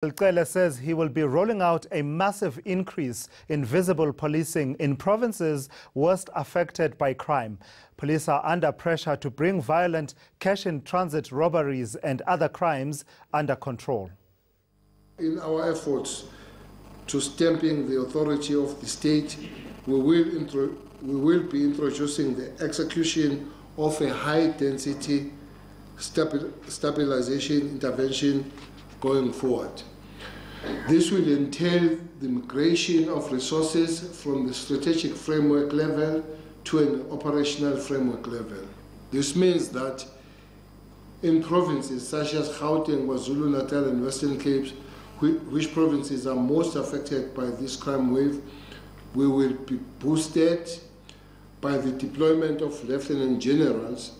Khehla says he will be rolling out a massive increase in visible policing in provinces worst affected by crime. Police are under pressure to bring violent cash-in-transit robberies and other crimes under control. In our efforts to stamping the authority of the state, we will be introducing the execution of a high-density stabilization intervention going forward. This will entail the migration of resources from the strategic framework level to an operational framework level. This means that in provinces such as Gauteng, KwaZulu-Natal and Western Cape, which provinces are most affected by this crime wave, we will be boosted by the deployment of lieutenant generals.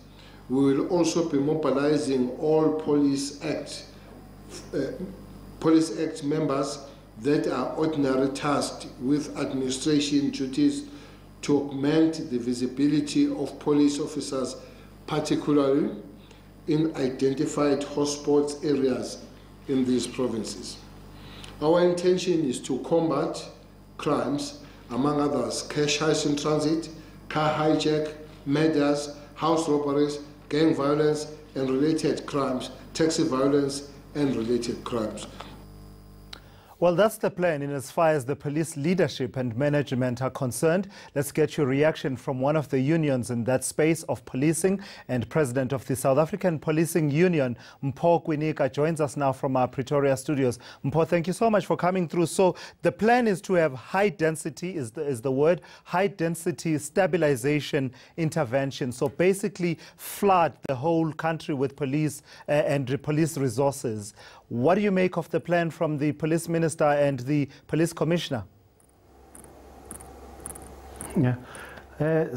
We will also be mobilizing all Police Act members that are ordinarily tasked with administration duties to augment the visibility of police officers, particularly in identified hotspot areas in these provinces. Our intention is to combat crimes, among others, cash heists in transit, car hijack, murders, house robberies, gang violence and related crimes, taxi violence and related crimes. Well, that's the plan in as far as the police leadership and management are concerned. Let's get your reaction from one of the unions in that space of policing, and president of the South African Policing Union, Mpho Kwinika, joins us now from our Pretoria studios. Mpho, thank you so much for coming through. So the plan is to have high density, is the word, high density stabilization intervention. So basically flood the whole country with police and police resources. What do you make of the plan from the police minister and the police commissioner? Yeah,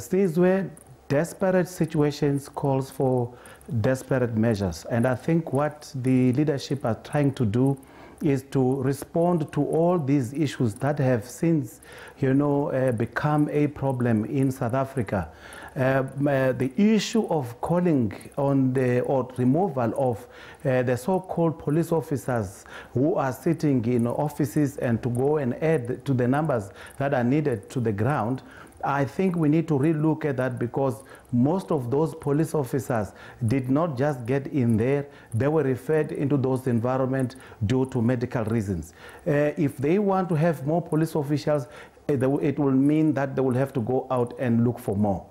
these were desperate situations calls for desperate measures, and I think what the leadership are trying to do is to respond to all these issues that have since, become a problem in South Africa. The issue of calling on or removal of the so-called police officers who are sitting in offices and to go and add to the numbers that are needed to the ground, I think we need to relook at that, because most of those police officers did not just get in there, they were referred into those environments due to medical reasons. If they want to have more police officials, it will mean that they will have to go out and look for more.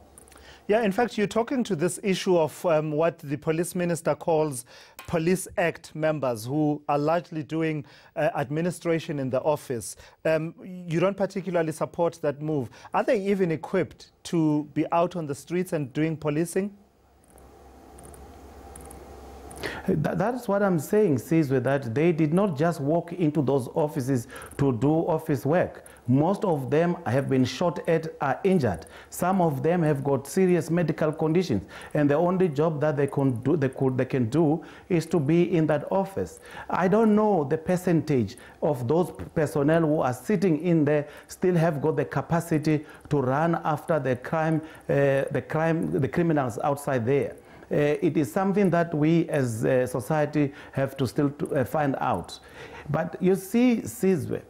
Yeah, in fact, you're talking to this issue of what the police minister calls Police Act members who are largely doing administration in the office. You don't particularly support that move. Are they even equipped to be out on the streets and doing policing? That's what I'm saying, Sizwe, that they did not just walk into those offices to do office work. Most of them have been shot at, are injured. Some of them have got serious medical conditions, and the only job that they can do is to be in that office. I don't know the percentage of those personnel who are sitting in there still have got the capacity to run after the criminals outside there. It is something that we as a society have to still find out. But you see, Sizwe,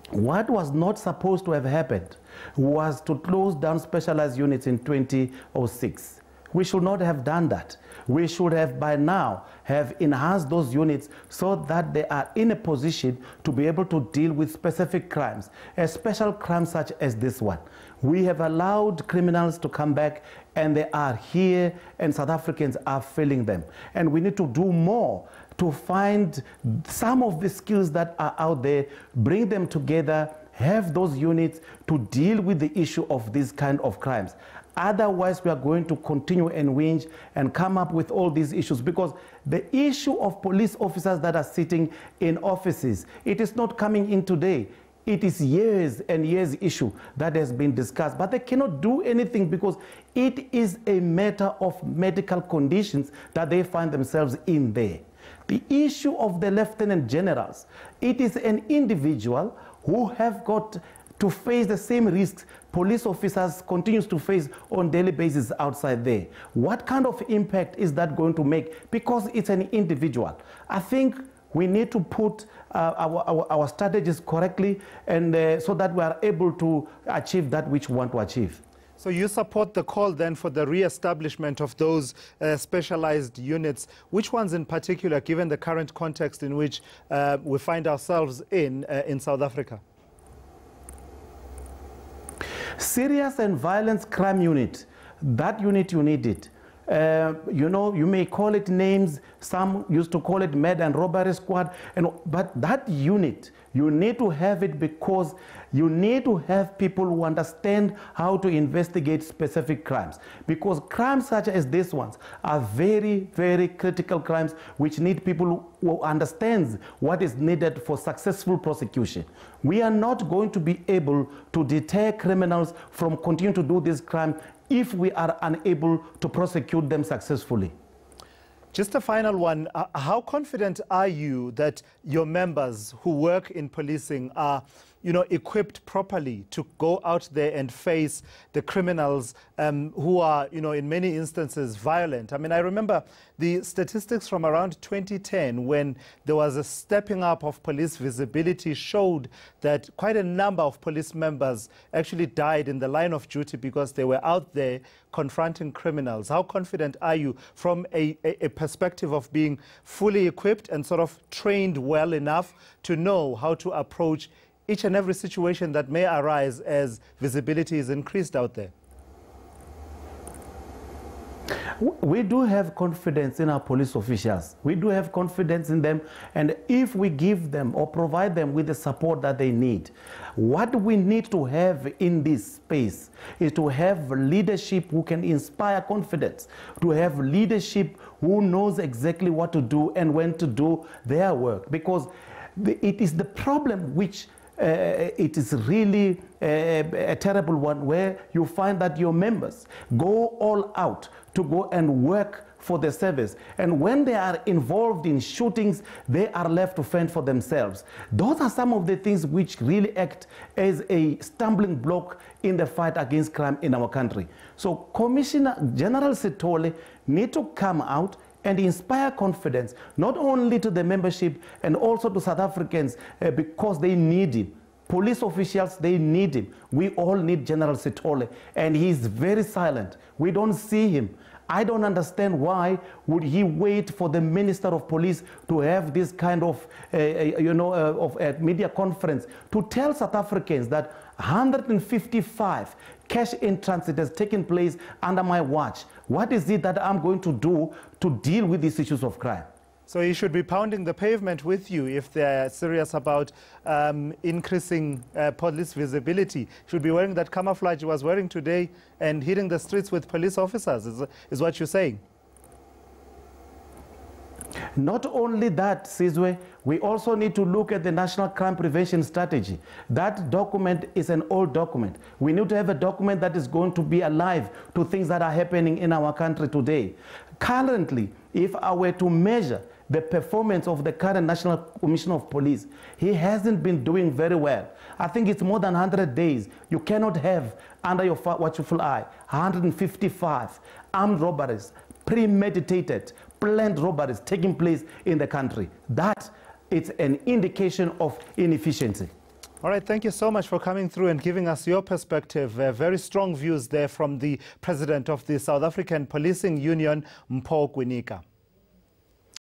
what was not supposed to have happened was to close down specialized units in 2006. We should not have done that. We should have by now have enhanced those units so that they are in a position to be able to deal with specific crimes, a special crimes such as this one. We have allowed criminals to come back, and they are here, and South Africans are feeling them. And we need to do more to find some of the skills that are out there, bring them together, have those units to deal with the issue of these kind of crimes. Otherwise, we are going to continue and whinge and come up with all these issues, because the issue of police officers that are sitting in offices, it is not coming in today. It is years and years issue that has been discussed, but they cannot do anything because it is a matter of medical conditions that they find themselves in there. The issue of the lieutenant generals, it is an individual who have got to face the same risks police officers continues to face on daily basis outside there. What kind of impact is that going to make? Because it's an individual. I think We need to put our strategies correctly, and so that we are able to achieve that which we want to achieve. So you support the call then for the re-establishment of those specialized units. Which ones in particular, given the current context in which we find ourselves in South Africa? Serious and violence crime unit. That unit, you need it. You know, you may call it names. Some used to call it murder and robbery squad. But that unit, you need to have it because you need to have people who understand how to investigate specific crimes. Because crimes such as these ones are very, very critical crimes which need people who understand what is needed for successful prosecution. We are not going to be able to deter criminals from continuing to do this crime if we are unable to prosecute them successfully. Just a final one. How confident are you that your members who work in policing are, equipped properly to go out there and face the criminals who are, in many instances violent? I mean, I remember the statistics from around 2010 when there was a stepping up of police visibility showed that quite a number of police members actually died in the line of duty because they were out there confronting criminals. How confident are you from a perspective of being fully equipped and sort of trained well enough to know how to approach each and every situation that may arise as visibility is increased out there? We do have confidence in our police officials. We do have confidence in them, and if we give them or provide them with the support that they need, what we need to have in this space is to have leadership who can inspire confidence, to have leadership who knows exactly what to do and when to do their work, because it is the problem which it is really a terrible one, where you find that your members go all out to go and work for the service, and when they are involved in shootings, they are left to fend for themselves. Those are some of the things which really act as a stumbling block in the fight against crime in our country. So Commissioner General Sitole need to come out and inspire confidence, not only to the membership and also to South Africans, because they need him. Police officials, they need him. We all need General Sitole, and he's very silent. We don't see him. I don't understand why would he wait for the Minister of Police to have this kind of, media conference to tell South Africans that 155 cash in transit has taken place under my watch. What is it that I'm going to do to deal with these issues of crime? So he should be pounding the pavement with you if they're serious about increasing police visibility. Should be wearing that camouflage he was wearing today and hitting the streets with police officers, is what you're saying. Not only that, Sizwe, we also need to look at the National Crime Prevention Strategy. That document is an old document. We need to have a document that is going to be alive to things that are happening in our country today. Currently, if I were to measure the performance of the current National Commissioner of Police, he hasn't been doing very well. I think it's more than 100 days. You cannot have under your watchful eye 155 armed robberies, premeditated, planned robberies taking place in the country. That is an indication of inefficiency. All right, thank you so much for coming through and giving us your perspective. Very strong views there from the President of the South African Policing Union, Mpho Kwinika.